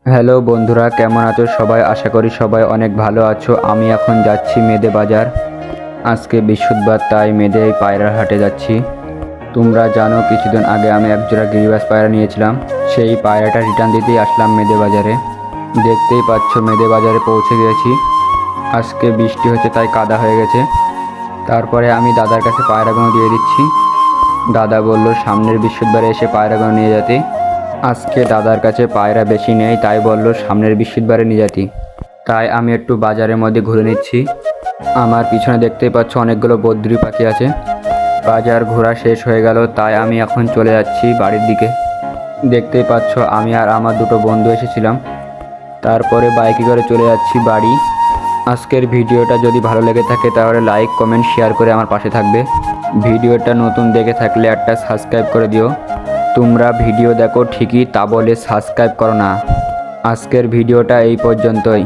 Hello বন্ধুরা, কেমন আছো সবাই? আশা করি সবাই অনেক ভালো আছো। আমি এখন যাচ্ছি মেদে বাজার। আজকে বৃহস্পতিবার, তাই মেদে পায়রার হাটে যাচ্ছি। তোমরা জানো কিছুদিন আগে আমি একজোড়া গিরিবাজ পায়রা নিয়েছিলাম। সেই পায়রাটা রিটার্ন দিতেই আসলাম মেদে বাজারে। দেখতেই পাচ্ছ মেদে বাজারে পৌঁছে গিয়েছি। আজকে বৃষ্টি হচ্ছে তাই কাদা হয়ে গেছে। তারপরে আমি দাদার কাছে পায়রাগুলো দিয়ে দিচ্ছি। দাদা বলল সামনের বৃহস্পতিবারে এসে পায়রাগুলো নিয়ে যেতে। আজকে দাদার কাছে পায়রা বেশি নেই, তাই বলল সামনের বৃহস্পতিবারে নিয়ে যেতে। তাই আমি একটু বাজারের মধ্যে ঘুরে নিচ্ছি। আমার পিছনে দেখতেই পাচ্ছ অনেকগুলো বদ্রি পাখি আছে। বাজার ঘোরা শেষ হয়ে গেল, তাই আমি এখন চলে যাচ্ছি বাড়ির দিকে। দেখতেই পাচ্ছ আমি আর আমার দুটো বন্ধু এসেছিলাম। তারপরে বাইকে করে চলে যাচ্ছি বাড়ি। আজকের ভিডিওটা যদি ভালো লেগে থাকে তাহলে লাইক কমেন্ট শেয়ার করে আমার পাশে থাকবে। ভিডিওটা নতুন দেখে থাকলে একটা সাবস্ক্রাইব করে দিও। তোমরা ভিডিও দেখো ঠিকই, তা বলে সাবস্ক্রাইব করো না। আজকের ভিডিওটা এই পর্যন্তই।